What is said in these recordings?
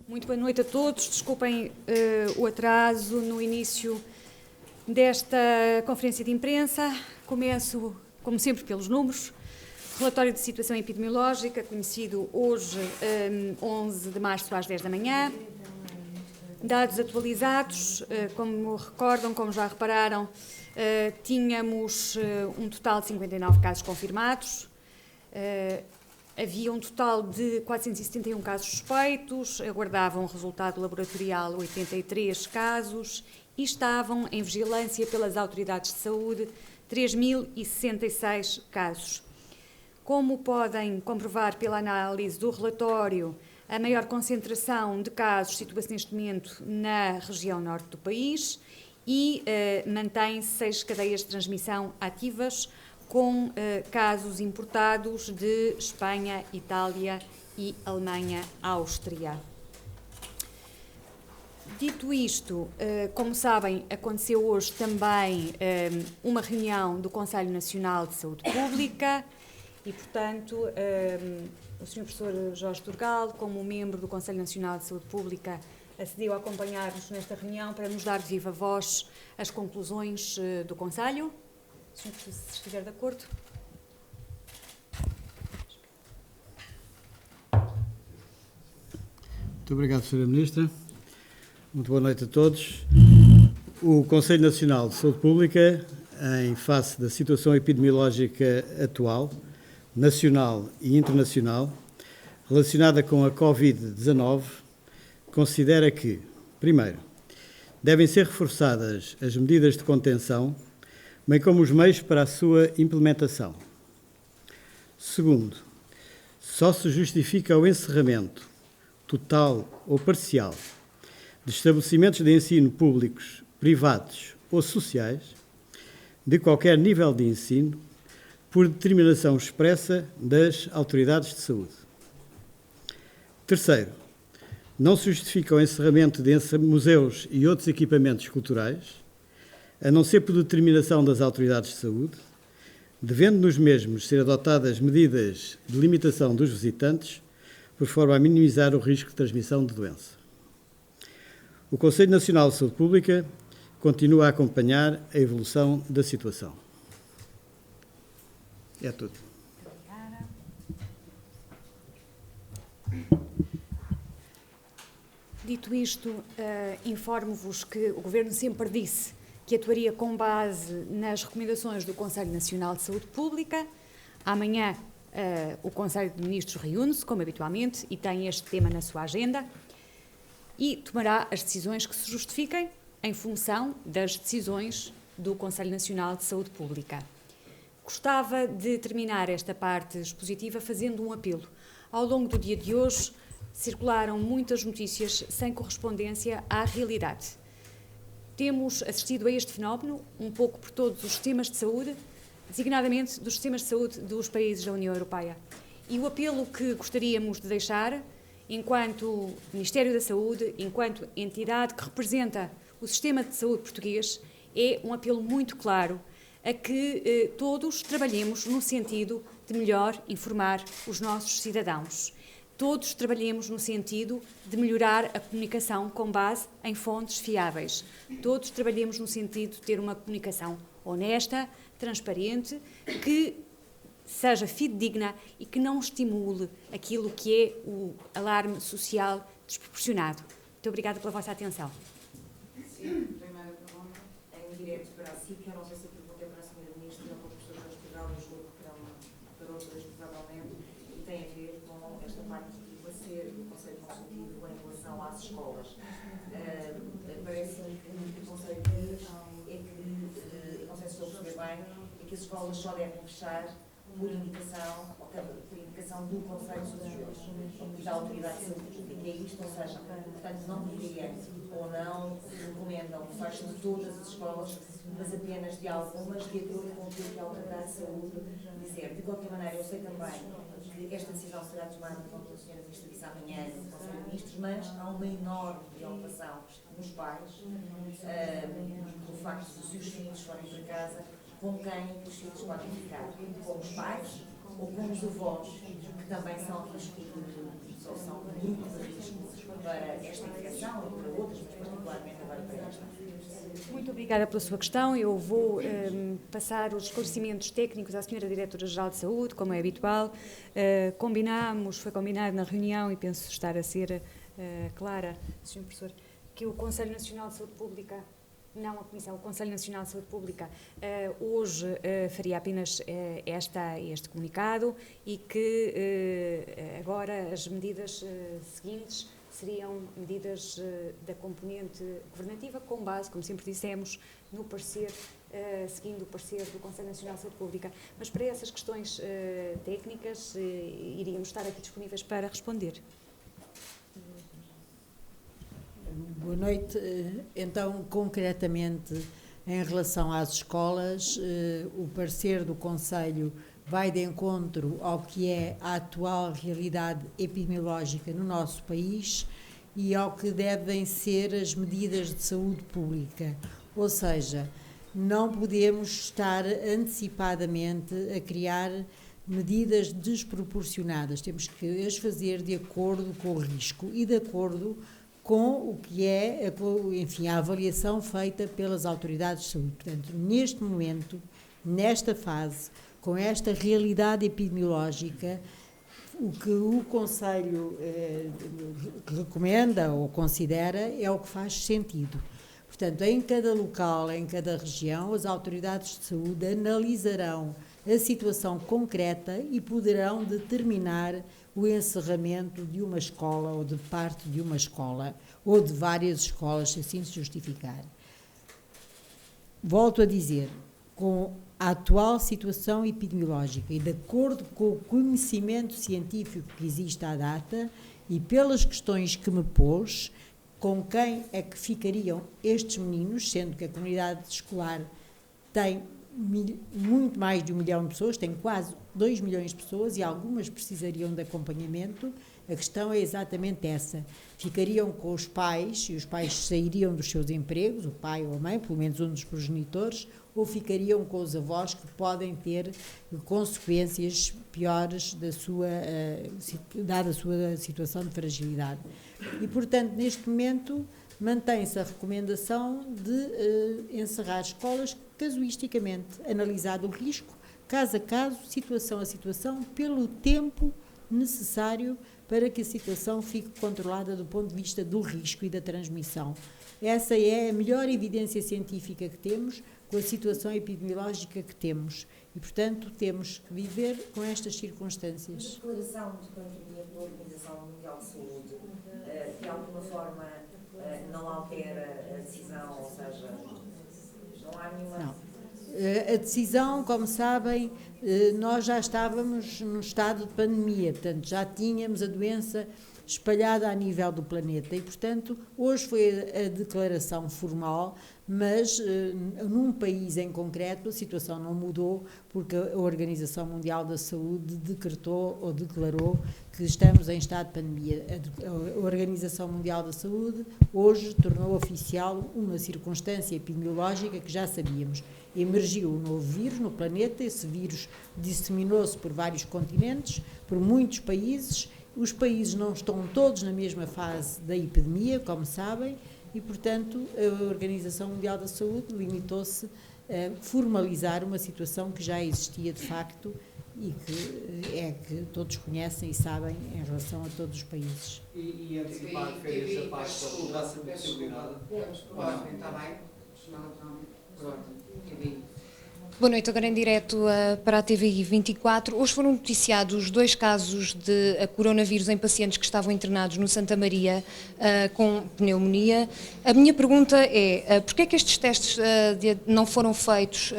Muito boa noite a todos. Desculpem o atraso no início desta conferência de imprensa. Começo, como sempre, pelos números. Relatório de situação epidemiológica, conhecido hoje, 11 de março, às 10 da manhã. Dados atualizados, como recordam, como já repararam, tínhamos um total de 59 casos confirmados. Havia um total de 471 casos suspeitos, aguardavam resultado laboratorial 83 casos e estavam em vigilância pelas autoridades de saúde 3.066 casos. Como podem comprovar pela análise do relatório, a maior concentração de casos situa-se neste momento na região norte do país e mantém-se 6 cadeias de transmissão ativas, com casos importados de Espanha, Itália e Alemanha, Áustria. Dito isto, como sabem, aconteceu hoje também uma reunião do Conselho Nacional de Saúde Pública e, portanto, o Sr. Professor Jorge Turgal, como membro do Conselho Nacional de Saúde Pública, acedeu a acompanhar-nos nesta reunião para nos dar de viva voz as conclusões do Conselho. Se estiver de acordo. Muito obrigado, Sra. Ministra. Muito boa noite a todos. O Conselho Nacional de Saúde Pública, em face da situação epidemiológica atual, nacional e internacional, relacionada com a Covid-19, considera que, primeiro, devem ser reforçadas as medidas de contenção, bem como os meios para a sua implementação. Segundo, só se justifica o encerramento, total ou parcial, de estabelecimentos de ensino públicos, privados ou sociais, de qualquer nível de ensino, por determinação expressa das autoridades de saúde. Terceiro, não se justifica o encerramento de museus e outros equipamentos culturais, a não ser por determinação das autoridades de saúde, devendo nos mesmos ser adotadas medidas de limitação dos visitantes, por forma a minimizar o risco de transmissão de doença. O Conselho Nacional de Saúde Pública continua a acompanhar a evolução da situação. É tudo. Dito isto, informo-vos que o Governo sempre disse que atuaria com base nas recomendações do Conselho Nacional de Saúde Pública. Amanhã o Conselho de Ministros reúne-se, como habitualmente, e tem este tema na sua agenda e tomará as decisões que se justifiquem em função das decisões do Conselho Nacional de Saúde Pública. Gostava de terminar esta parte expositiva fazendo um apelo. Ao longo do dia de hoje circularam muitas notícias sem correspondência à realidade. Temos assistido a este fenómeno um pouco por todos os sistemas de saúde, designadamente dos sistemas de saúde dos países da União Europeia. E o apelo que gostaríamos de deixar, enquanto Ministério da Saúde, enquanto entidade que representa o sistema de saúde português, é um apelo muito claro a que todos trabalhemos no sentido de melhor informar os nossos cidadãos. Todos trabalhemos no sentido de melhorar a comunicação com base em fontes fiáveis. Todos trabalhemos no sentido de ter uma comunicação honesta, transparente, que seja fidedigna e que não estimule aquilo que é o alarme social desproporcionado. Muito obrigada pela vossa atenção. Sim, primeira pergunta, em direto para a SIC, eu não sei se a pergunta é para a Sra. Ministra ou para o professor Jorge Turgal, eu julgo que para outras, provavelmente, e tem a ver com esta parte do parecer do Conselho Consultivo em relação às escolas. Parece-me que o Conselho diz é que, não sei se estou a perceber bem, é que as escolas só devem fechar por indicação do Conselho Superior e da Autoridade de Saúde Pública. É isto, ou seja, portanto, não compreende ou não recomendam o fecho de todas as escolas, mas apenas de algumas, de acordo com o que a Autoridade de Saúde dizer. De qualquer maneira, eu sei também que esta decisão será tomada, como a Sra. Ministra disse amanhã no Conselho de Ministros, mas há uma enorme preocupação nos pais, pelo facto de, se os filhos forem para casa, com quem os filhos podem ficar, com os pais, ou com os avós, que também são risco ou são um grupo de risco para esta infecção e para outras, mas particularmente agora para esta. Muito obrigada pela sua questão. Eu vou passar os esclarecimentos técnicos à Sra. Diretora-Geral de Saúde, como é habitual. Foi combinado na reunião, e penso estar a ser clara, Sr. Professor, que o Conselho Nacional de Saúde Pública, não a Comissão, o Conselho Nacional de Saúde Pública, hoje faria apenas este comunicado, e que agora as medidas seguintes seriam medidas da componente governativa, com base, como sempre dissemos, no parecer, seguindo o parecer do Conselho Nacional de Saúde Pública. Mas para essas questões técnicas, iríamos estar aqui disponíveis para responder. Boa noite. Então, concretamente, em relação às escolas, o parecer do Conselho vai de encontro ao que é a atual realidade epidemiológica no nosso país e ao que devem ser as medidas de saúde pública. Ou seja, não podemos estar antecipadamente a criar medidas desproporcionadas. Temos que as fazer de acordo com o risco e de acordo com o que é, enfim, a avaliação feita pelas autoridades de saúde. Portanto, neste momento, nesta fase, com esta realidade epidemiológica, o que o Conselho recomenda ou considera é o que faz sentido. Portanto, em cada local, em cada região, as autoridades de saúde analisarão a situação concreta e poderão determinar o encerramento de uma escola ou de parte de uma escola ou de várias escolas, se assim se justificar. Volto a dizer, com a atual situação epidemiológica e de acordo com o conhecimento científico que existe à data e pelas questões que me pôs, com quem é que ficariam estes meninos, sendo que a comunidade escolar tem muito mais de 1 milhão de pessoas, tem quase 2 milhões de pessoas e algumas precisariam de acompanhamento. A questão é exatamente essa. Ficariam com os pais e os pais sairiam dos seus empregos, o pai ou a mãe, pelo menos um dos progenitores, ou ficariam com os avós, que podem ter consequências piores dada a sua situação de fragilidade. E, portanto, neste momento, mantém-se a recomendação de encerrar escolas casuisticamente, analisado o risco, caso a caso, situação a situação, pelo tempo necessário para que a situação fique controlada do ponto de vista do risco e da transmissão. Essa é a melhor evidência científica que temos com a situação epidemiológica que temos e, portanto, temos que viver com estas circunstâncias. A declaração de pandemia pela Organização Mundial de Saúde, de alguma forma, não altera a decisão, ou seja, não há nenhuma... Não. A decisão, como sabem, nós já estávamos num estado de pandemia, portanto, já tínhamos a doença espalhada a nível do planeta e, portanto, hoje foi a declaração formal, mas num país em concreto a situação não mudou porque a Organização Mundial da Saúde decretou ou declarou que estamos em estado de pandemia. A Organização Mundial da Saúde hoje tornou oficial uma circunstância epidemiológica que já sabíamos. Emergiu um novo vírus no planeta, esse vírus disseminou-se por vários continentes, por muitos países. Os países não estão todos na mesma fase da epidemia, como sabem, e, portanto, a Organização Mundial da Saúde limitou-se a formalizar uma situação que já existia de facto e que todos conhecem e sabem em relação a todos os países. E antecipar férias da Páscoa poderá ser uma possibilidade? Está bem? Pronto, Boa noite, agora em direto para a TVI 24. Hoje foram noticiados 2 casos de coronavírus em pacientes que estavam internados no Santa Maria com pneumonia. A minha pergunta é, porquê é que estes testes não foram feitos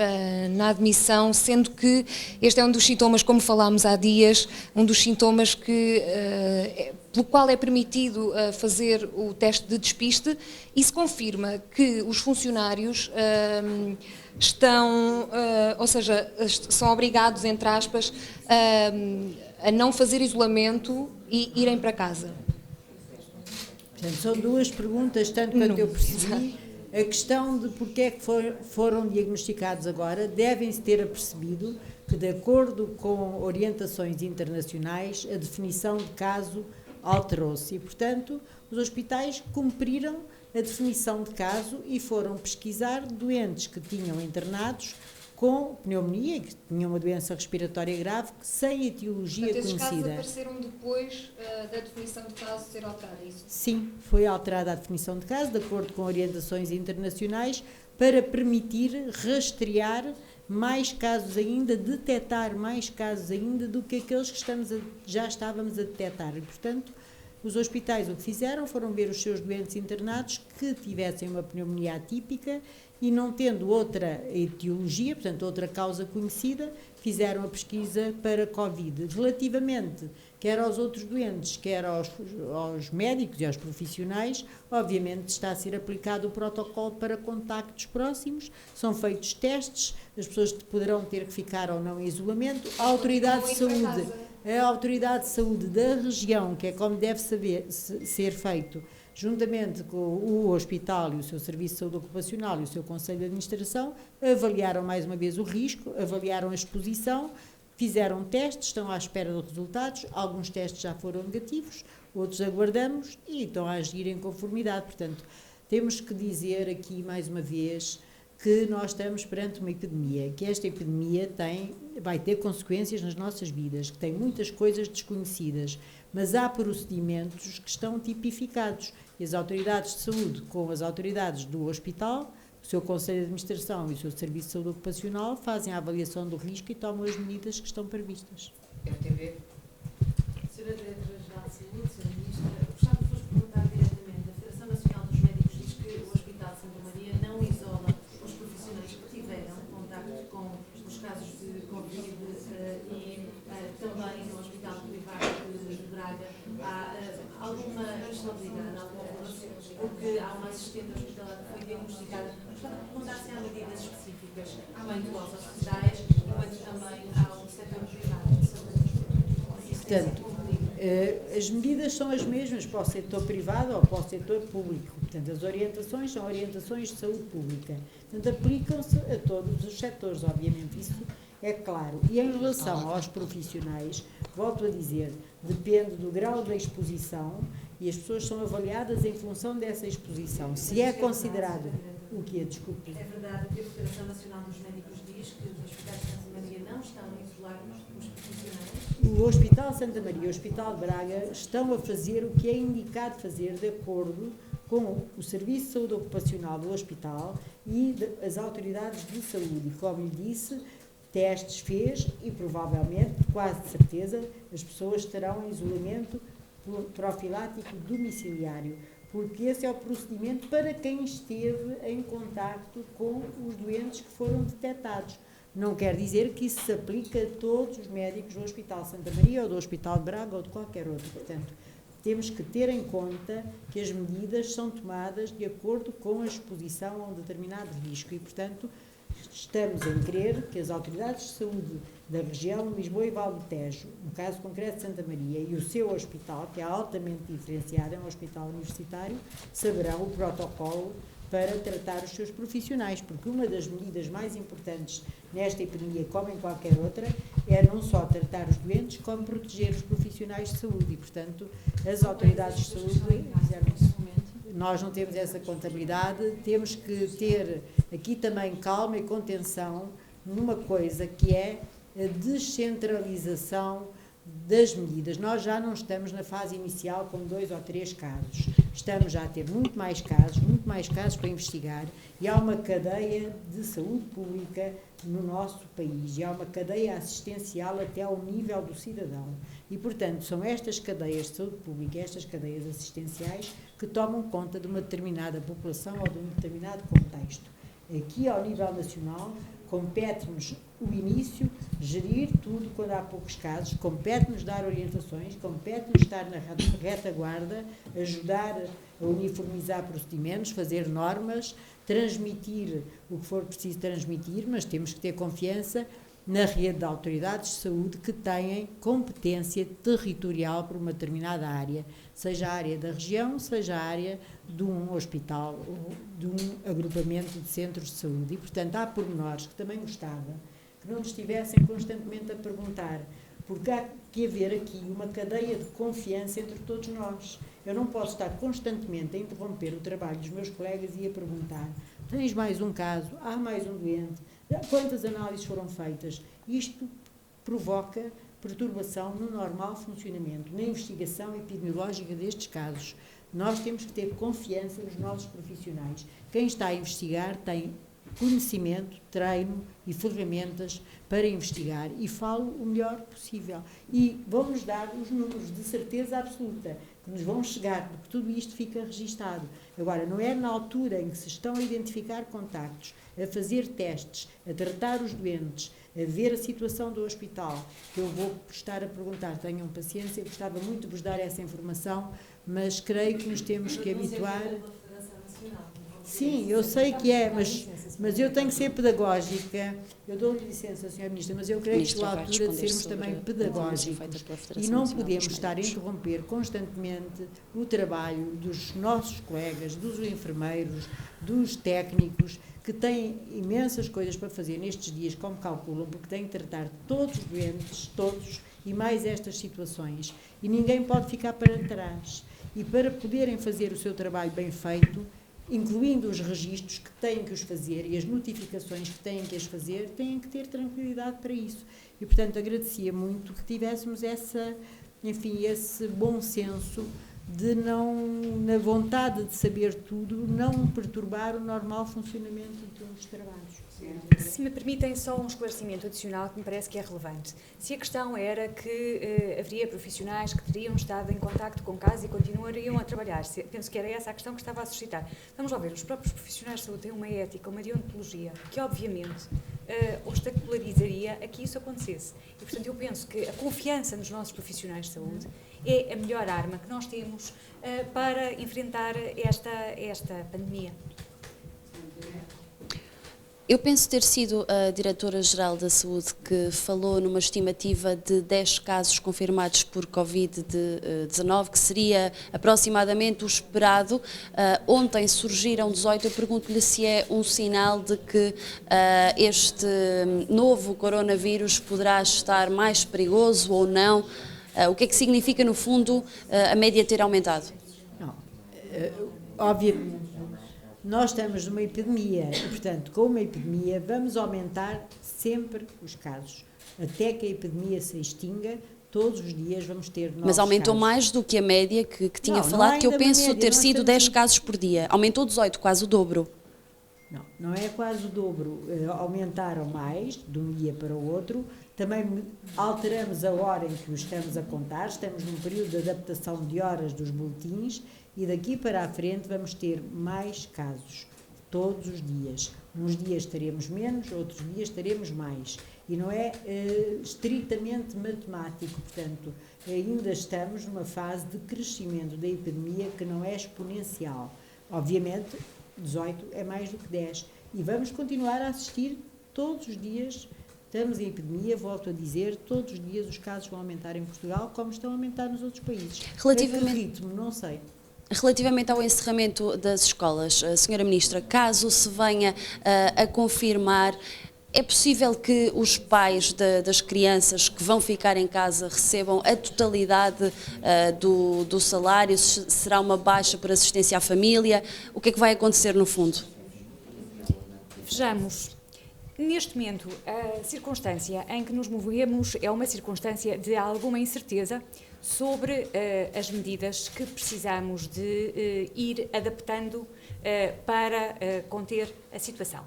na admissão, sendo que este é um dos sintomas, como falámos há dias, um dos sintomas pelo qual é permitido fazer o teste de despiste, e se confirma que os funcionários estão, ou seja, são obrigados, entre aspas, a não fazer isolamento e irem para casa. Portanto, são 2 perguntas, tanto quanto eu percebi. A questão de porque é que foram diagnosticados agora, devem-se ter apercebido que que, de acordo com orientações internacionais, a definição de caso alterou-se e, portanto, os hospitais cumpriram a definição de caso e foram pesquisar doentes que tinham internados com pneumonia, que tinham uma doença respiratória grave, sem etiologia Portanto, esses casos conhecida. apareceram depois da definição de caso ser alterada, é isso? Sim, foi alterada a definição de caso, de acordo com orientações internacionais, para permitir rastrear mais casos ainda, detectar mais casos ainda do que aqueles que já estávamos a detectar. E, portanto, os hospitais o que fizeram foram ver os seus doentes internados que tivessem uma pneumonia atípica e, não tendo outra etiologia, portanto, outra causa conhecida, fizeram a pesquisa para Covid. Relativamente quer aos outros doentes, quer aos médicos e aos profissionais, obviamente está a ser aplicado o protocolo para contactos próximos, são feitos testes, as pessoas poderão ter que ficar ou não em isolamento, a autoridade de saúde da região, que é como deve ser feito, juntamente com o hospital e o seu serviço de saúde ocupacional e o seu conselho de administração, avaliaram mais uma vez o risco, avaliaram a exposição, fizeram testes, estão à espera de resultados, alguns testes já foram negativos, outros aguardamos e estão a agir em conformidade. Portanto, temos que dizer aqui mais uma vez que nós estamos perante uma epidemia, que esta epidemia vai ter consequências nas nossas vidas, que tem muitas coisas desconhecidas, mas há procedimentos que estão tipificados e as autoridades de saúde, com as autoridades do hospital, o seu Conselho de Administração e o seu Serviço de Saúde Ocupacional fazem a avaliação do risco e tomam as medidas que estão previstas. RTV. Sra. Diretora-Geral de Saúde, Sra. Ministra, gostava de vos perguntar diretamente. A Federação Nacional dos Médicos diz que o Hospital de Santa Maria não isola os profissionais que tiveram contacto com os casos de Covid e também no Hospital Privado de Braga há alguma responsabilidade, alguma relação, porque há uma assistente hospitalar que foi diagnosticada. Gostava de perguntar se há medidas específicas quanto aos hospitais e quanto também ao setor privado de saúde. Portanto, as medidas são as mesmas para o setor privado ou para o setor público. Portanto, as orientações são orientações de saúde pública. Portanto, aplicam-se a todos os setores, obviamente, isso é claro. E em relação aos profissionais, volto a dizer, depende do grau da exposição e as pessoas são avaliadas em função dessa exposição. Se é considerado... O que é? Desculpe. É verdade que a Federação Nacional dos Médicos diz que os hospitais de Santa Maria não estão a isolar os profissionais? O Hospital Santa Maria e o Hospital de Braga estão a fazer o que é indicado fazer de acordo com o Serviço de Saúde Ocupacional do hospital e as autoridades de saúde. E, como lhe disse, testes fez e provavelmente, quase de certeza, as pessoas estarão em isolamento profilático domiciliário, porque esse é o procedimento para quem esteve em contacto com os doentes que foram detectados. Não quer dizer que isso se aplica a todos os médicos do Hospital Santa Maria ou do Hospital de Braga ou de qualquer outro. Portanto, temos que ter em conta que as medidas são tomadas de acordo com a exposição a um determinado risco e, portanto, estamos em crer que as autoridades de saúde da região de Lisboa e Val do Tejo, no caso concreto de Santa Maria, e o seu hospital, que é altamente diferenciado, é um hospital universitário, saberão o protocolo para tratar os seus profissionais, porque uma das medidas mais importantes nesta epidemia, como em qualquer outra, é não só tratar os doentes, como proteger os profissionais de saúde e, portanto, as autoridades de saúde fizeram isso. Nós não temos essa contabilidade, temos que ter aqui também calma e contenção numa coisa que é a descentralização das medidas. Nós já não estamos na fase inicial com 2 ou 3 casos. Estamos já a ter muito mais casos para investigar e há uma cadeia de saúde pública no nosso país e há uma cadeia assistencial até ao nível do cidadão. E, portanto, são estas cadeias de saúde pública, estas cadeias assistenciais que tomam conta de uma determinada população ou de um determinado contexto. Aqui, ao nível nacional, compete-nos o início, gerir tudo quando há poucos casos, compete-nos dar orientações, compete-nos estar na retaguarda, ajudar a uniformizar procedimentos, fazer normas, transmitir o que for preciso transmitir, mas temos que ter confiança na rede de autoridades de saúde que têm competência territorial por uma determinada área, seja a área da região, seja a área de um hospital ou de um agrupamento de centros de saúde. E, portanto, há pormenores que também gostava que não nos estivessem constantemente a perguntar, porque há que haver aqui uma cadeia de confiança entre todos nós. Eu não posso estar constantemente a interromper o trabalho dos meus colegas e a perguntar: tens mais um caso? Há mais um doente? Quantas análises foram feitas? Isto provoca perturbação no normal funcionamento, na investigação epidemiológica destes casos. Nós temos que ter confiança nos nossos profissionais. Quem está a investigar tem conhecimento, treino e ferramentas para investigar, e falo o melhor possível. E vão-nos dar os números de certeza absoluta que nos vão chegar, porque tudo isto fica registado. Agora, não é na altura em que se estão a identificar contactos, a fazer testes, a tratar os doentes, a ver a situação do hospital, que eu vou estar a perguntar. Tenham paciência, eu gostava muito de vos dar essa informação, mas creio que nos temos que habituar. Sim, eu sei que é, mas eu tenho que ser pedagógica. Eu dou-lhe licença, Sra. Ministra, mas eu creio que chegou a altura de sermos também pedagógicos e não podemos estar a interromper constantemente o trabalho dos nossos colegas, dos enfermeiros, dos técnicos, que têm imensas coisas para fazer nestes dias, como calculam, porque têm que tratar todos os doentes, todos, e mais estas situações. E ninguém pode ficar para trás. E para poderem fazer o seu trabalho bem feito, incluindo os registros que têm que os fazer e as notificações que têm que as fazer, têm que ter tranquilidade para isso. E, portanto, agradecia muito que tivéssemos esse bom senso de não, na vontade de saber tudo, não perturbar o normal funcionamento dos trabalhos. Se me permitem só um esclarecimento adicional que me parece que é relevante. Se a questão era que haveria profissionais que teriam estado em contacto com casos e continuariam a trabalhar, penso que era essa a questão que estava a suscitar. Vamos lá ver, os próprios profissionais de saúde têm uma ética, uma deontologia, que obviamente obstacularizaria a que isso acontecesse. E, portanto, eu penso que a confiança nos nossos profissionais de saúde é a melhor arma que nós temos para enfrentar esta pandemia. Eu penso ter sido a Diretora-Geral da Saúde que falou numa estimativa de 10 casos confirmados por Covid-19, que seria aproximadamente o esperado. Ontem surgiram 18, eu pergunto-lhe se é um sinal de que este novo coronavírus poderá estar mais perigoso ou não. O que é que significa, no fundo, a média ter aumentado? Não, obviamente. Nós estamos numa epidemia e, portanto, com uma epidemia vamos aumentar sempre os casos. Até que a epidemia se extinga, todos os dias vamos ter novos casos. Mas aumentou mais do que a média que tinha falado, que eu penso ter sido 10 casos por dia. Aumentou 18, quase o dobro. Não é quase o dobro. Aumentaram mais de um dia para o outro. Também alteramos a hora em que o estamos a contar. Estamos num período de adaptação de horas dos boletins. E daqui para a frente vamos ter mais casos, todos os dias. Uns dias teremos menos, outros dias teremos mais. E não é estritamente matemático, portanto, ainda estamos numa fase de crescimento da epidemia que não é exponencial. Obviamente, 18 é mais do que 10. E vamos continuar a assistir todos os dias. Estamos em epidemia, volto a dizer, todos os dias os casos vão aumentar em Portugal, como estão a aumentar nos outros países. Relativamente... A que ritmo, não sei. Relativamente ao encerramento das escolas, Sra. Ministra, caso se venha a confirmar, é possível que os pais das crianças que vão ficar em casa recebam a totalidade do salário? Será uma baixa por assistência à família? O que é que vai acontecer no fundo? Vejamos. Neste momento, a circunstância em que nos movemos é uma circunstância de alguma incerteza sobre as medidas que precisamos de ir adaptando para conter a situação.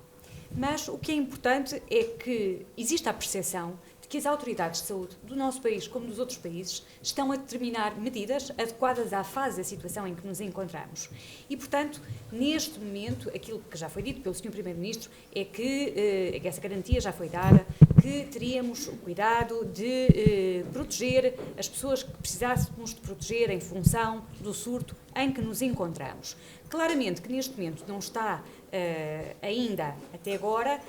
Mas o que é importante é que exista a percepção de que as autoridades de saúde do nosso país, como dos outros países, estão a determinar medidas adequadas à fase da situação em que nos encontramos. E, portanto, neste momento, aquilo que já foi dito pelo Sr. Primeiro-Ministro é que essa garantia já foi dada, que teríamos o cuidado de proteger as pessoas que precisássemos de proteger em função do surto em que nos encontramos. Claramente que neste momento não está ainda, até agora,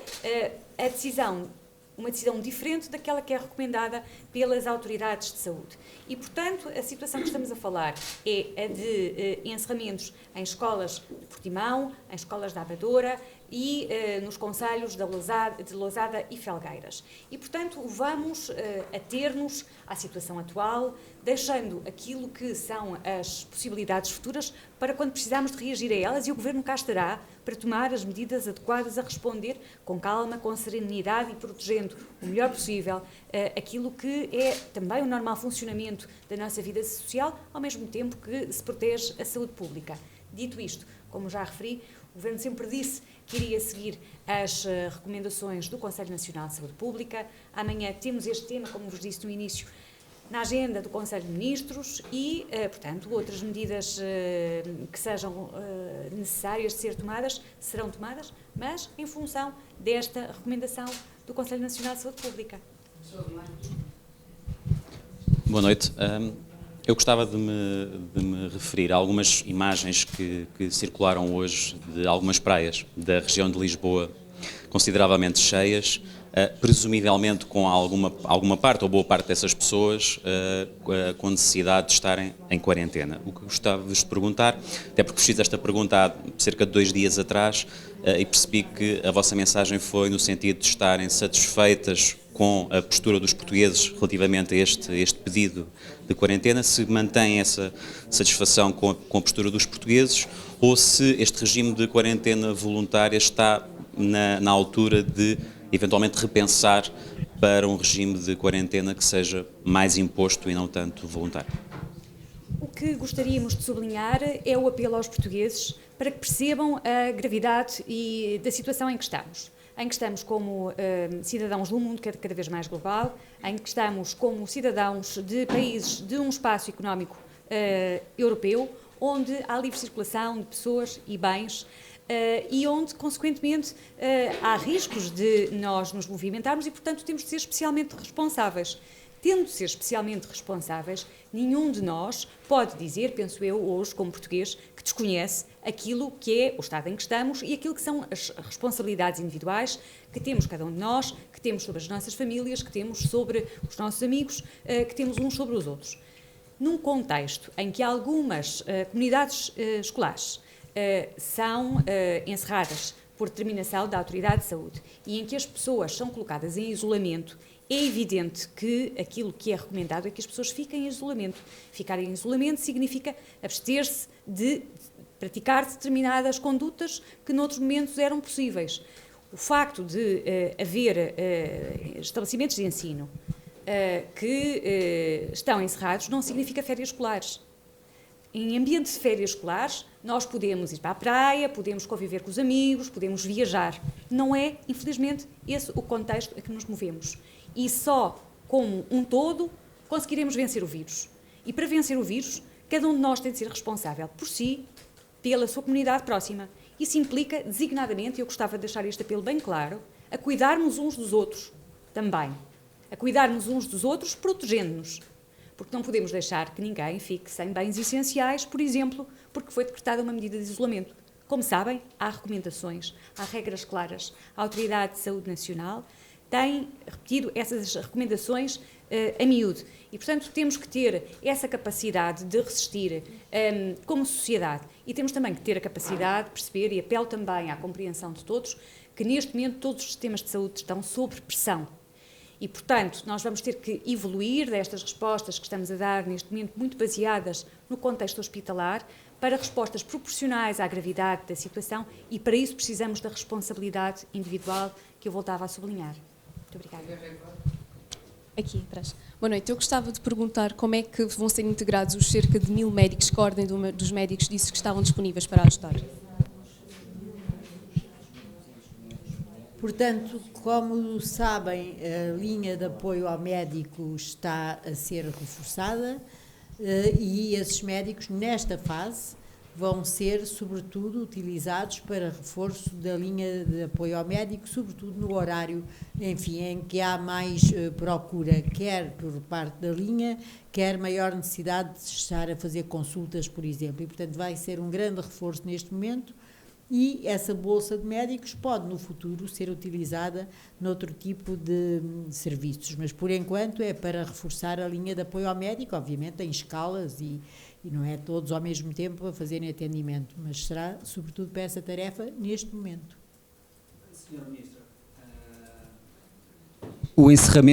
uma decisão diferente daquela que é recomendada pelas autoridades de saúde. E, portanto, a situação que estamos a falar é a de encerramentos em escolas de Portimão, em escolas da Amadora, e nos concelhos de Lousada e Felgueiras. E, portanto, vamos ater-nos à situação atual, deixando aquilo que são as possibilidades futuras para quando precisarmos de reagir a elas, e o Governo cá estará para tomar as medidas adequadas a responder com calma, com serenidade e protegendo o melhor possível aquilo que é também o normal funcionamento da nossa vida social, ao mesmo tempo que se protege a saúde pública. Dito isto, como já referi, o Governo sempre disse que iria seguir as recomendações do Conselho Nacional de Saúde Pública. Amanhã temos este tema, como vos disse no início, na agenda do Conselho de Ministros e, portanto, outras medidas que sejam necessárias de ser tomadas serão tomadas, mas em função desta recomendação do Conselho Nacional de Saúde Pública. Boa noite. Eu gostava de me referir a algumas imagens que circularam hoje de algumas praias da região de Lisboa, consideravelmente cheias, presumivelmente com alguma parte ou boa parte dessas pessoas com necessidade de estarem em quarentena. O que gostava de vos perguntar, até porque fiz esta pergunta há cerca de 2 dias atrás e percebi que a vossa mensagem foi no sentido de estarem satisfeitas com a postura dos portugueses relativamente a este pedido de quarentena, se mantém essa satisfação com a postura dos portugueses ou se este regime de quarentena voluntária está na altura de eventualmente repensar para um regime de quarentena que seja mais imposto e não tanto voluntário. O que gostaríamos de sublinhar é o apelo aos portugueses para que percebam a gravidade da situação em que estamos como cidadãos de um mundo cada vez mais global, em que estamos como cidadãos de países de um espaço económico europeu, onde há livre circulação de pessoas e bens e onde, consequentemente, há riscos de nós nos movimentarmos e, portanto, temos de ser especialmente responsáveis. Tendo de ser especialmente responsáveis, nenhum de nós pode dizer, penso eu, hoje, como português, que desconhece aquilo que é o estado em que estamos e aquilo que são as responsabilidades individuais que temos cada um de nós, que temos sobre as nossas famílias, que temos sobre os nossos amigos, que temos uns sobre os outros. Num contexto em que algumas comunidades escolares são encerradas por determinação da Autoridade de Saúde e em que as pessoas são colocadas em isolamento, é evidente que aquilo que é recomendado é que as pessoas fiquem em isolamento. Ficar em isolamento significa abster-se de praticar determinadas condutas que noutros momentos eram possíveis. O facto de haver estabelecimentos de ensino que estão encerrados não significa férias escolares. Em ambiente de férias escolares, nós podemos ir para a praia, podemos conviver com os amigos, podemos viajar. Não é, infelizmente, esse o contexto em que nos movemos. E só como um todo conseguiremos vencer o vírus. E para vencer o vírus, cada um de nós tem de ser responsável por si, pela sua comunidade próxima. Isso implica, designadamente, e eu gostava de deixar este apelo bem claro, a cuidarmos uns dos outros também. A cuidarmos uns dos outros, protegendo-nos. Porque não podemos deixar que ninguém fique sem bens essenciais, por exemplo, porque foi decretada uma medida de isolamento. Como sabem, há recomendações, há regras claras. A Autoridade de Saúde Nacional tem repetido essas recomendações a miúdo. E, portanto, temos que ter essa capacidade de resistir como sociedade. E temos também que ter a capacidade de perceber, e apelo também à compreensão de todos, que neste momento todos os sistemas de saúde estão sob pressão. E, portanto, nós vamos ter que evoluir destas respostas que estamos a dar neste momento, muito baseadas no contexto hospitalar, para respostas proporcionais à gravidade da situação e, para isso, precisamos da responsabilidade individual que eu voltava a sublinhar. Muito obrigada. Aqui atrás. Boa noite. Eu gostava de perguntar como é que vão ser integrados os cerca de 1000 médicos que a Ordem dos Médicos disse que estavam disponíveis para ajudar. Portanto, como sabem, a linha de apoio ao médico está a ser reforçada e esses médicos, nesta fase, vão ser, sobretudo, utilizados para reforço da linha de apoio ao médico, sobretudo no horário, enfim, em que há mais procura, quer por parte da linha, quer maior necessidade de estar a fazer consultas, por exemplo. E, portanto, vai ser um grande reforço neste momento. E essa bolsa de médicos pode, no futuro, ser utilizada noutro tipo de serviços, mas, por enquanto, é para reforçar a linha de apoio ao médico, obviamente, em escalas e não é todos ao mesmo tempo a fazerem atendimento, mas será, sobretudo, para essa tarefa neste momento. Senhora Ministra,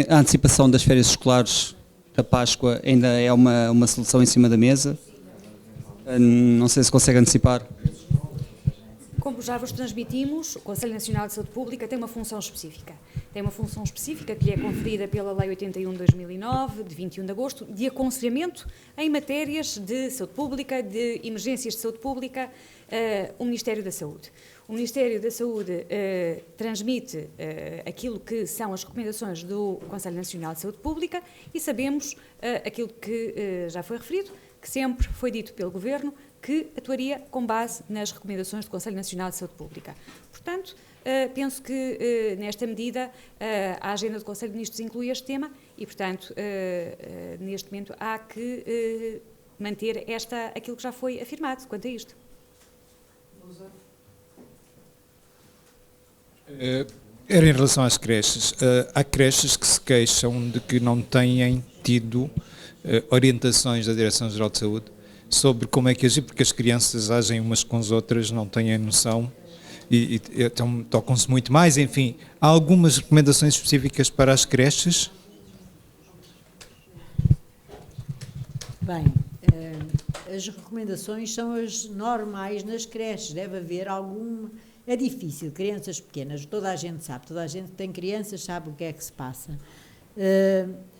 a antecipação das férias escolares da Páscoa ainda é uma solução em cima da mesa? Não sei se consegue antecipar. Como já vos transmitimos, o Conselho Nacional de Saúde Pública tem uma função específica. Tem uma função específica que lhe é conferida pela Lei 81 de 2009, de 21 de agosto, de aconselhamento em matérias de saúde pública, de emergências de saúde pública, o Ministério da Saúde. O Ministério da Saúde transmite aquilo que são as recomendações do Conselho Nacional de Saúde Pública e sabemos aquilo que já foi referido, que sempre foi dito pelo Governo, que atuaria com base nas recomendações do Conselho Nacional de Saúde Pública. Portanto, penso que, nesta medida, a agenda do Conselho de Ministros inclui este tema e, portanto, neste momento há que manter aquilo que já foi afirmado quanto a isto. Era em relação às creches. Há creches que se queixam de que não têm tido orientações da Direção-Geral de Saúde sobre como é que agir, porque as crianças agem umas com as outras, não têm a noção e então, tocam-se muito mais. Enfim, há algumas recomendações específicas para as creches? Bem, as recomendações são as normais nas creches. Deve haver algum... É difícil, crianças pequenas, toda a gente sabe, toda a gente que tem crianças sabe o que é que se passa.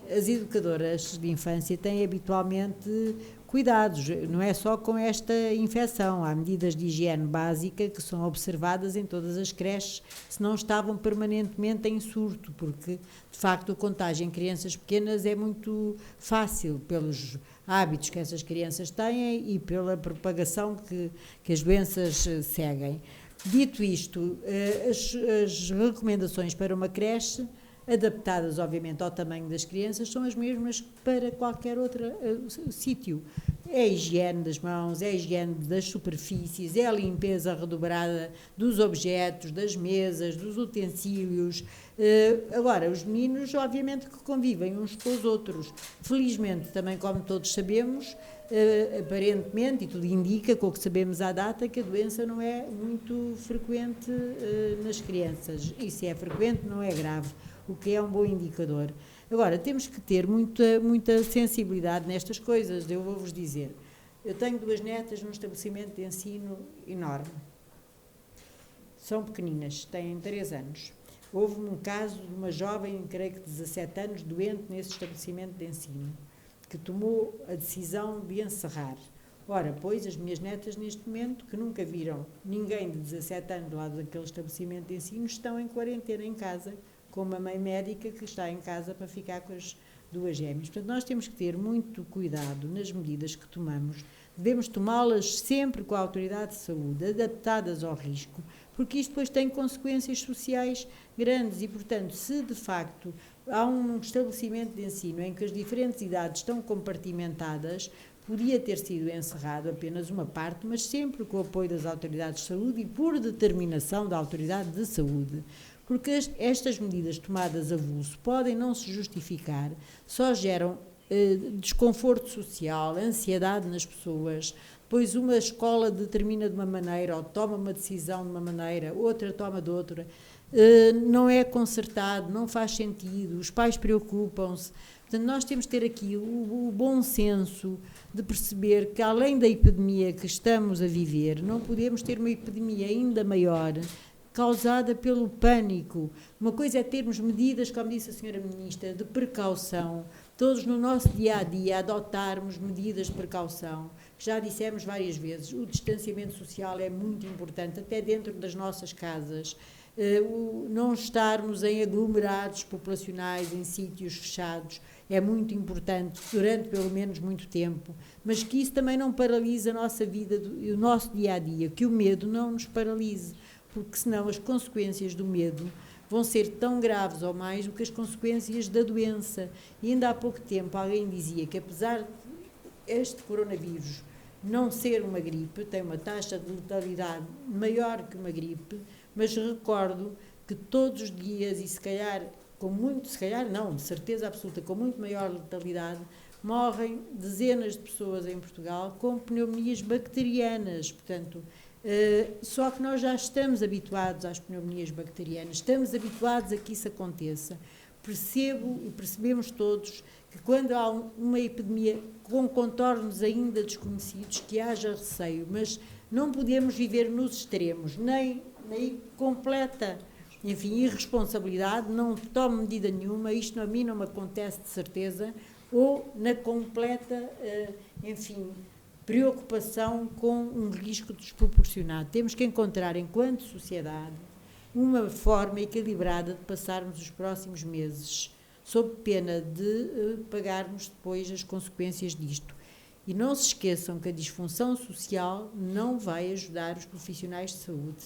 As educadoras de infância têm habitualmente cuidados, não é só com esta infecção, há medidas de higiene básica que são observadas em todas as creches, se não estavam permanentemente em surto, porque de facto o contágio em crianças pequenas é muito fácil pelos hábitos que essas crianças têm e pela propagação que as doenças seguem. Dito isto, as recomendações para uma creche, adaptadas obviamente ao tamanho das crianças, são as mesmas que para qualquer outro sítio. É a higiene das mãos, é a higiene das superfícies, é a limpeza redobrada dos objetos, das mesas, dos utensílios. Agora, os meninos obviamente que convivem uns com os outros. Felizmente, também como todos sabemos, aparentemente, e tudo indica, com o que sabemos à data, que a doença não é muito frequente nas crianças. E se é frequente, não é grave, o que é um bom indicador. Agora, temos que ter muita sensibilidade nestas coisas. Eu vou-vos dizer, eu tenho 2 netas num estabelecimento de ensino enorme. São pequeninas, têm 3 anos. Houve um caso de uma jovem, creio que de 17 anos, doente nesse estabelecimento de ensino, que tomou a decisão de encerrar. Ora, pois, as minhas netas, neste momento, que nunca viram ninguém de 17 anos lá daquele estabelecimento de ensino, estão em quarentena em casa, com uma mãe médica que está em casa para ficar com as 2 gêmeas. Portanto, nós temos que ter muito cuidado nas medidas que tomamos. Devemos tomá-las sempre com a autoridade de saúde, adaptadas ao risco, porque isto depois tem consequências sociais grandes e, portanto, se de facto há um estabelecimento de ensino em que as diferentes idades estão compartimentadas, podia ter sido encerrado apenas uma parte, mas sempre com o apoio das autoridades de saúde e por determinação da autoridade de saúde. Porque estas medidas tomadas a vulso podem não se justificar, só geram desconforto social, ansiedade nas pessoas, pois uma escola determina de uma maneira ou toma uma decisão de uma maneira, outra toma de outra, não é concertado, não faz sentido, os pais preocupam-se. Portanto, nós temos que ter aqui o bom senso de perceber que, além da epidemia que estamos a viver, não podemos ter uma epidemia ainda maior, causada pelo pânico. Uma coisa é termos medidas, como disse a senhora Ministra, de precaução, todos no nosso dia-a-dia adotarmos medidas de precaução, que já dissemos várias vezes, o distanciamento social é muito importante, até dentro das nossas casas, não estarmos em aglomerados populacionais, em sítios fechados, é muito importante, durante pelo menos muito tempo, mas que isso também não paralise a nossa vida, o nosso dia-a-dia, que o medo não nos paralise, porque senão as consequências do medo vão ser tão graves ou mais do que as consequências da doença. E ainda há pouco tempo alguém dizia que, apesar de este coronavírus não ser uma gripe, tem uma taxa de letalidade maior que uma gripe, mas recordo que todos os dias, e se calhar de certeza absoluta, com muito maior letalidade, morrem dezenas de pessoas em Portugal com pneumonias bacterianas. Portanto, Só que nós já estamos habituados às pneumonias bacterianas, estamos habituados a que isso aconteça. Percebo e percebemos todos que quando há uma epidemia com contornos ainda desconhecidos, que haja receio, mas não podemos viver nos extremos, nem completa, enfim, irresponsabilidade, não tomo medida nenhuma, isto a mim não me acontece de certeza, ou na completa, enfim, preocupação com um risco desproporcionado. Temos que encontrar, enquanto sociedade, uma forma equilibrada de passarmos os próximos meses, sob pena de pagarmos depois as consequências disto. E não se esqueçam que a disfunção social não vai ajudar os profissionais de saúde.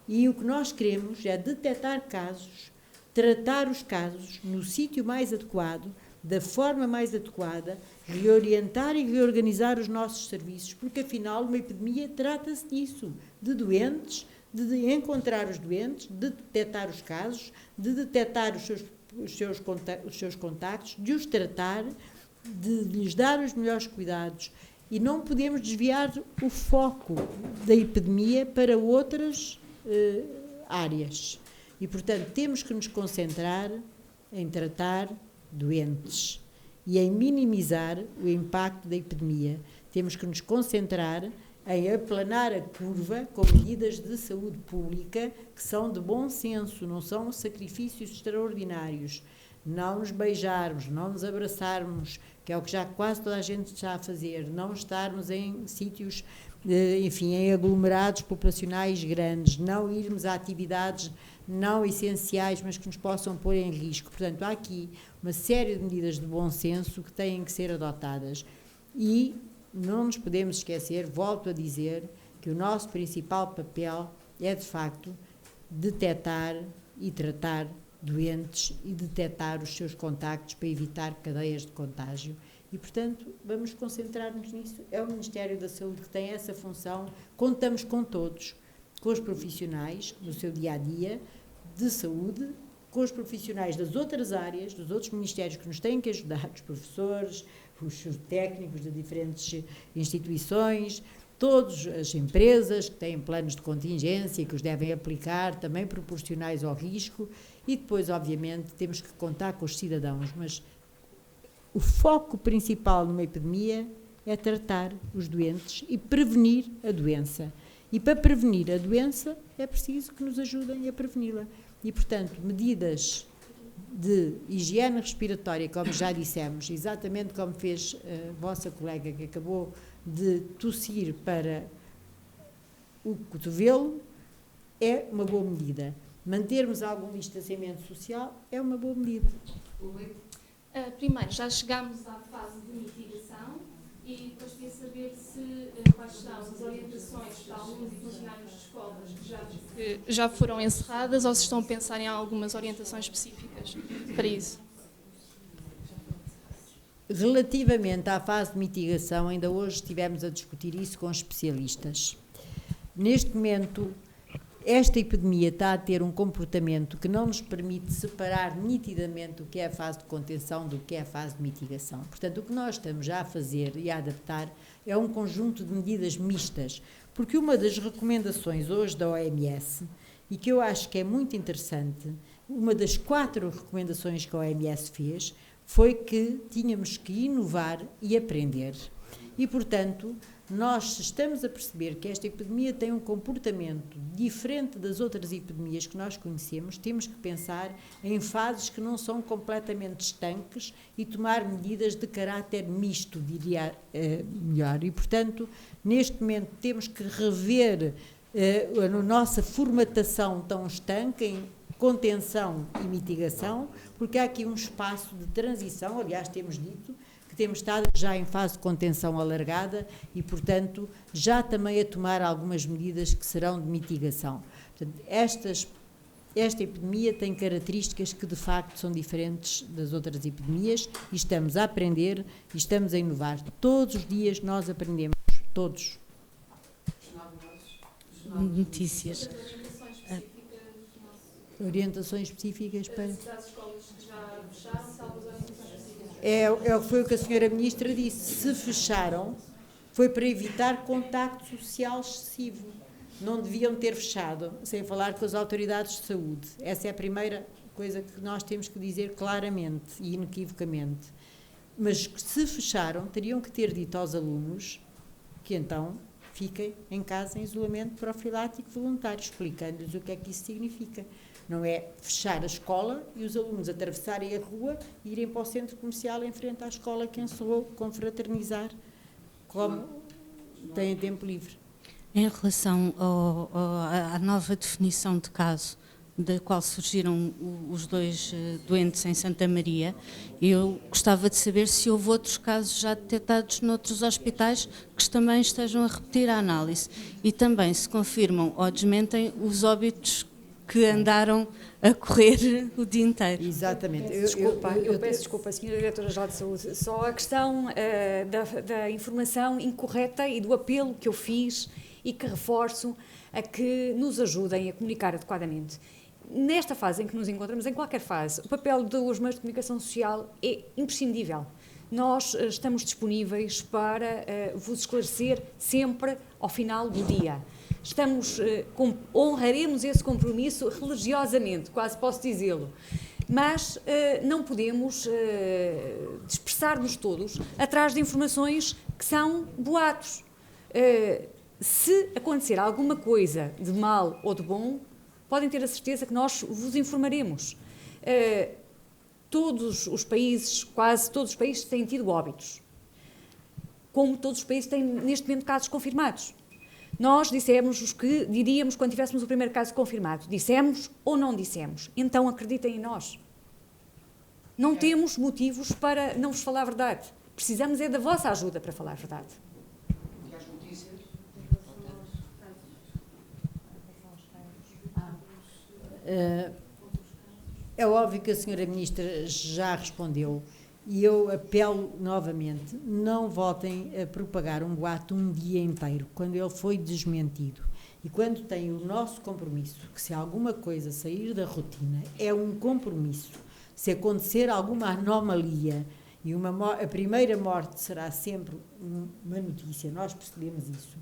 E o que nós queremos é detectar casos, tratar os casos no sítio mais adequado, da forma mais adequada, reorientar e reorganizar os nossos serviços, porque afinal uma epidemia trata-se disso, de doentes, de encontrar os doentes, de detectar os casos, de detectar os seus contactos, de os tratar, de lhes dar os melhores cuidados. E não podemos desviar o foco da epidemia para outras áreas. E, portanto, temos que nos concentrar em tratar doentes e em minimizar o impacto da epidemia. Temos que nos concentrar em aplanar a curva com medidas de saúde pública que são de bom senso, não são sacrifícios extraordinários. Não nos beijarmos, não nos abraçarmos, que é o que já quase toda a gente está a fazer, não estarmos em sítios, enfim, em aglomerados populacionais grandes, não irmos a atividades não essenciais, mas que nos possam pôr em risco. Portanto, há aqui uma série de medidas de bom senso que têm que ser adotadas. E não nos podemos esquecer, volto a dizer, que o nosso principal papel é, de facto, detectar e tratar doentes e detectar os seus contactos para evitar cadeias de contágio. E, portanto, vamos concentrar-nos nisso. É o Ministério da Saúde que tem essa função. Contamos com todos, com os profissionais no seu dia-a-dia de saúde, com os profissionais das outras áreas, dos outros ministérios que nos têm que ajudar, os professores, os técnicos de diferentes instituições, todas as empresas que têm planos de contingência e que os devem aplicar, também proporcionais ao risco, e depois, obviamente, temos que contar com os cidadãos, mas o foco principal numa epidemia é tratar os doentes e prevenir a doença. E para prevenir a doença é preciso que nos ajudem a preveni-la. E, portanto, medidas de higiene respiratória, como já dissemos, exatamente como fez a vossa colega que acabou de tossir para o cotovelo, é uma boa medida. Mantermos algum distanciamento social é uma boa medida. Primeiro, já chegámos à fase de mitigação e depois queria saber quais são as orientações para alunos e funcionários de escolas que já foram encerradas ou se estão a pensar em algumas orientações específicas para isso. Relativamente à fase de mitigação, ainda hoje estivemos a discutir isso com especialistas. Neste momento, esta epidemia está a ter um comportamento que não nos permite separar nitidamente o que é a fase de contenção do que é a fase de mitigação. Portanto, o que nós estamos já a fazer e a adaptar é um conjunto de medidas mistas, porque uma das recomendações hoje da OMS, e que eu acho que é muito interessante, uma das 4 recomendações que a OMS fez, foi que tínhamos que inovar e aprender. E, portanto, nós estamos a perceber que esta epidemia tem um comportamento diferente das outras epidemias que nós conhecemos, temos que pensar em fases que não são completamente estanques e tomar medidas de caráter misto, diria melhor. E, portanto, neste momento temos que rever a nossa formatação tão estanque em contenção e mitigação, porque há aqui um espaço de transição, aliás, temos dito, que temos estado já em fase de contenção alargada e, portanto, já também a tomar algumas medidas que serão de mitigação. Portanto, esta epidemia tem características que, de facto, são diferentes das outras epidemias e estamos a aprender e estamos a inovar. Todos os dias nós aprendemos, todos. Notícias. Orientações específicas para... Das escolas que já fecharam, salvo as orientações específicas. Foi o que a senhora Ministra disse. Se fecharam, foi para evitar contacto social excessivo. não deviam ter fechado, sem falar com as autoridades de saúde. Essa é a primeira coisa que nós temos que dizer claramente e inequivocamente. Mas se fecharam, teriam que ter dito aos alunos que então fiquem em casa em isolamento profilático voluntário, explicando-lhes o que é que isso significa. Não é fechar a escola e os alunos atravessarem a rua e irem para o centro comercial em frente à escola que encerrou, confraternizar, como têm tempo livre. Em relação à nova definição de caso, da qual surgiram os 2 doentes em Santa Maria, eu gostava de saber se houve outros casos já detectados noutros hospitais que também estejam a repetir a análise e também se confirmam ou desmentem os óbitos que andaram a correr o dia inteiro. Exatamente. Eu peço desculpa, Sra. Diretora-Geral de Saúde, só a questão da informação incorreta e do apelo que eu fiz e que reforço a que nos ajudem a comunicar adequadamente. Nesta fase em que nos encontramos, em qualquer fase, o papel dos meios de comunicação social é imprescindível. Nós estamos disponíveis para vos esclarecer sempre ao final do dia. Honraremos esse compromisso religiosamente, quase posso dizê-lo. Mas não podemos dispersar-nos todos atrás de informações que são boatos. Se acontecer alguma coisa de mal ou de bom, podem ter a certeza que nós vos informaremos. Todos os países, quase todos os países têm tido óbitos. Como todos os países têm neste momento casos confirmados. Nós dissemos os que diríamos quando tivéssemos o primeiro caso confirmado. Dissemos ou não dissemos? Então acreditem em nós. Não temos motivos para não vos falar a verdade. Precisamos é da vossa ajuda para falar a verdade. E as notícias? É óbvio que a Sra. Ministra já respondeu e eu apelo novamente, não voltem a propagar um boato um dia inteiro, quando ele foi desmentido. E quando tem o nosso compromisso, que se alguma coisa sair da rotina, é um compromisso. Se acontecer alguma anomalia, e a primeira morte será sempre uma notícia, nós percebemos isso.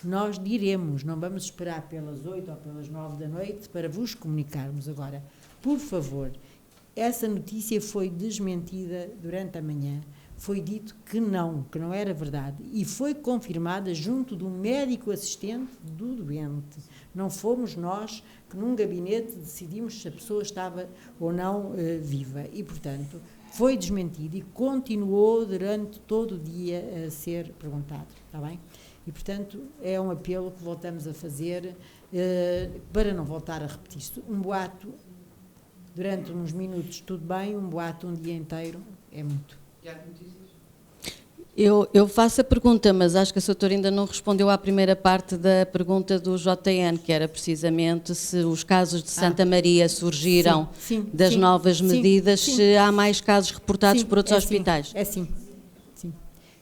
Nós diremos, não vamos esperar pelas 8 ou pelas 9 da noite para vos comunicarmos. Agora, por favor, essa notícia foi desmentida durante a manhã, foi dito que não era verdade e foi confirmada junto do médico assistente do doente. Não fomos nós que num gabinete decidimos se a pessoa estava ou não viva e, portanto, foi desmentido e continuou durante todo o dia a ser perguntado, está bem? E, portanto, é um apelo que voltamos a fazer para não voltar a repetir-se. Um boato durante uns minutos, tudo bem, um boato um dia inteiro é muito. E as notícias? Eu faço a pergunta, mas acho que a doutora ainda não respondeu à primeira parte da pergunta do JN, que era precisamente se os casos de Santa Maria surgiram das novas medidas, se há mais casos reportados por outros hospitais. Sim.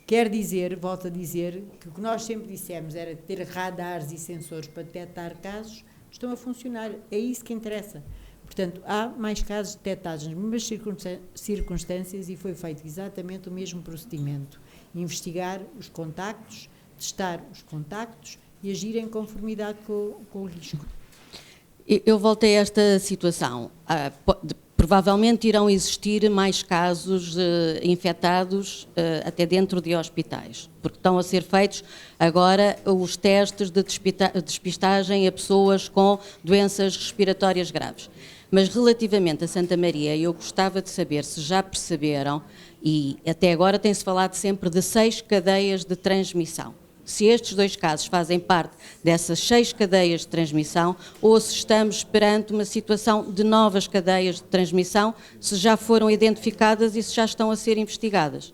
Quer dizer, volto a dizer, que o que nós sempre dissemos era ter radares e sensores para detectar casos, estão a funcionar, é isso que interessa. Portanto, há mais casos detectados nas mesmas circunstâncias e foi feito exatamente o mesmo procedimento. Investigar os contactos, testar os contactos e agir em conformidade com o risco. Eu voltei a esta situação. Provavelmente irão existir mais casos infectados até dentro de hospitais, porque estão a ser feitos agora os testes de despistagem a pessoas com doenças respiratórias graves. Mas relativamente a Santa Maria, eu gostava de saber se já perceberam, e até agora tem-se falado sempre de 6 cadeias de transmissão. Se estes 2 casos fazem parte dessas 6 cadeias de transmissão ou se estamos perante uma situação de novas cadeias de transmissão, se já foram identificadas e se já estão a ser investigadas.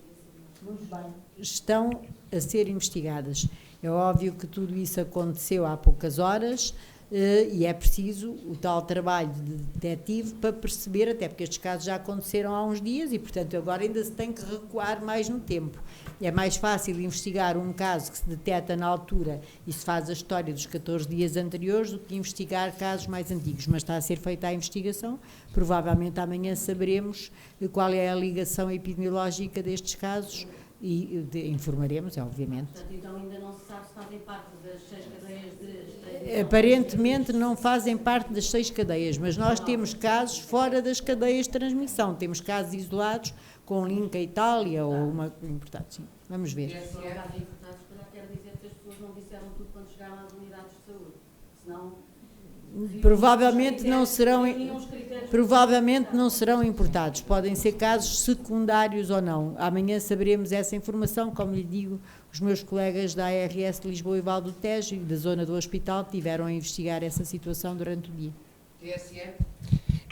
Muito bem. Estão a ser investigadas. É óbvio que tudo isso aconteceu há poucas horas e é preciso o tal trabalho de detetive para perceber, até porque estes casos já aconteceram há uns dias e, portanto, agora ainda se tem que recuar mais no tempo. É mais fácil investigar um caso que se detecta na altura e se faz a história dos 14 dias anteriores do que investigar casos mais antigos, mas está a ser feita a investigação. Provavelmente amanhã saberemos qual é a ligação epidemiológica destes casos e informaremos, obviamente. Portanto, então ainda não se sabe se fazem parte das 6 cadeias de... Aparentemente não fazem parte das 6 cadeias, mas nós temos casos fora das cadeias de transmissão, temos casos isolados com link à Itália ou uma importada, sim. Vamos ver. Se for casos importados, se calhar quer dizer que as pessoas não disseram tudo quando chegaram às unidades de saúde, senão... Provavelmente não serão importados, podem ser casos secundários ou não. Amanhã saberemos essa informação, como lhe digo, os meus colegas da ARS de Lisboa e Val do Tejo e da zona do hospital tiveram a investigar essa situação durante o dia. TSE?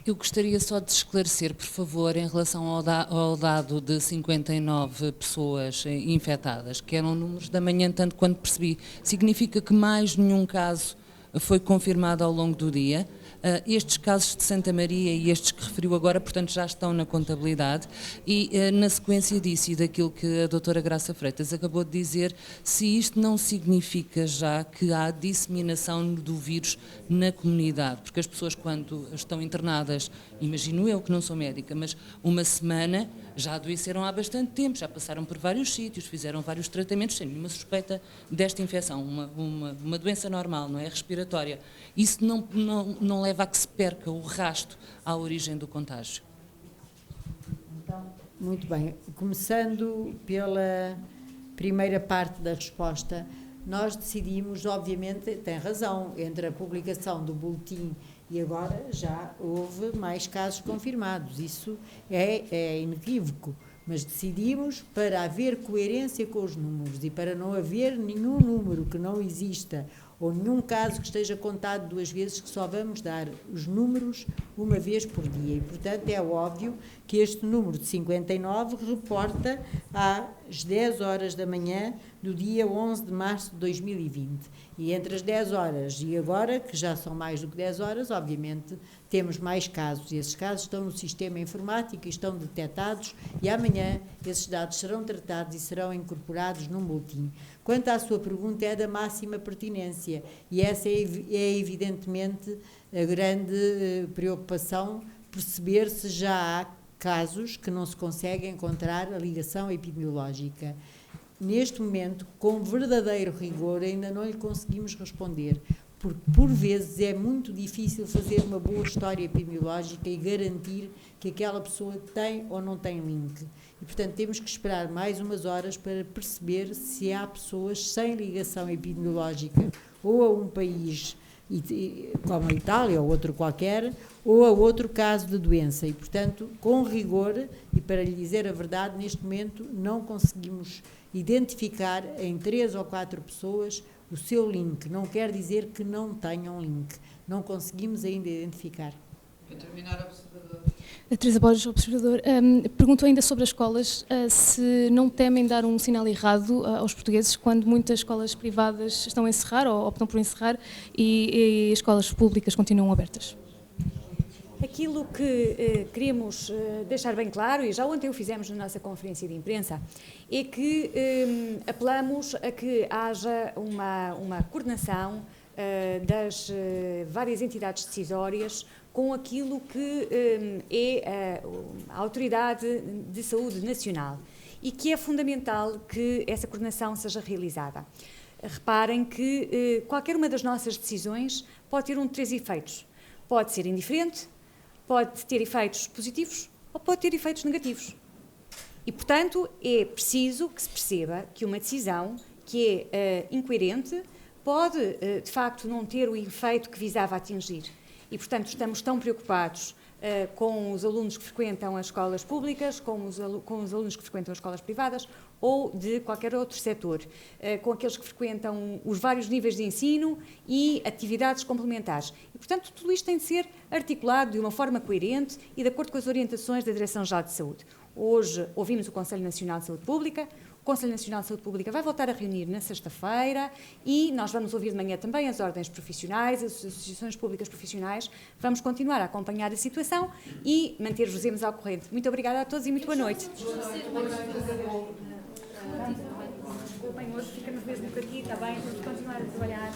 Eu gostaria só de esclarecer, por favor, em relação ao dado de 59 pessoas infectadas, que eram números da manhã, tanto quanto percebi. Significa que mais nenhum caso foi confirmado ao longo do dia. Estes casos de Santa Maria e estes que referiu agora, portanto, já estão na contabilidade e, na sequência disso e daquilo que a doutora Graça Freitas acabou de dizer, se isto não significa já que há disseminação do vírus na comunidade, porque as pessoas quando estão internadas, imagino eu que não sou médica, mas uma semana já adoeceram há bastante tempo, já passaram por vários sítios, fizeram vários tratamentos sem nenhuma suspeita desta infecção, uma doença normal, não é? Respiratória. Isso não leva a que se perca o rastro à origem do contágio. Então, muito bem. Começando pela primeira parte da resposta, nós decidimos, obviamente, tem razão, entre a publicação do boletim e agora já houve mais casos confirmados, isso é inequívoco, mas decidimos, para haver coerência com os números e para não haver nenhum número que não exista ou nenhum caso que esteja contado 2 vezes, que só vamos dar os números uma vez por dia. E, portanto, é óbvio que este número de 59 reporta às 10 horas da manhã do dia 11 de março de 2020. E entre as 10 horas e agora, que já são mais do que 10 horas, obviamente, temos mais casos. E esses casos estão no sistema informático e estão detectados e amanhã esses dados serão tratados e serão incorporados num boletim. Quanto à sua pergunta, é da máxima pertinência e essa é evidentemente a grande preocupação, perceber se já há casos que não se consegue encontrar a ligação epidemiológica. Neste momento, com verdadeiro rigor, ainda não lhe conseguimos responder, porque por vezes é muito difícil fazer uma boa história epidemiológica e garantir que aquela pessoa tem ou não tem link. E, portanto, temos que esperar mais umas horas para perceber se há pessoas sem ligação epidemiológica ou a um país como a Itália ou outro qualquer, ou a outro caso de doença. E, portanto, com rigor, e para lhe dizer a verdade, neste momento não conseguimos identificar em 3 ou 4 pessoas o seu link. Não quer dizer que não tenham link. Não conseguimos ainda identificar. Para terminar, observador. A Teresa Borges, observador, perguntou ainda sobre as escolas, se não temem dar um sinal errado aos portugueses quando muitas escolas privadas estão a encerrar ou optam por encerrar e escolas públicas continuam abertas. Aquilo que queremos deixar bem claro, e já ontem o fizemos na nossa conferência de imprensa, é que apelamos a que haja uma coordenação das várias entidades decisórias com aquilo que é a Autoridade de Saúde Nacional e que é fundamental que essa coordenação seja realizada. Reparem que qualquer uma das nossas decisões pode ter um de 3 efeitos. Pode ser indiferente, pode ter efeitos positivos ou pode ter efeitos negativos. E, portanto, é preciso que se perceba que uma decisão que é incoerente pode, de facto, não ter o efeito que visava atingir. E, portanto, estamos tão preocupados com os alunos que frequentam as escolas públicas, com os alunos que frequentam as escolas privadas ou de qualquer outro setor, com aqueles que frequentam os vários níveis de ensino e atividades complementares. E, portanto, tudo isto tem de ser articulado de uma forma coerente e de acordo com as orientações da Direção-Geral de Saúde. Hoje ouvimos o Conselho Nacional de Saúde Pública. O Conselho Nacional de Saúde Pública vai voltar a reunir na sexta-feira e nós vamos ouvir de manhã também as ordens profissionais, as associações públicas profissionais. Vamos continuar a acompanhar a situação e manter-vos ao corrente. Muito obrigada a todos e muito boa noite. Desculpem, hoje fica-nos mesmo por aqui, está bem? Vamos continuar a trabalhar.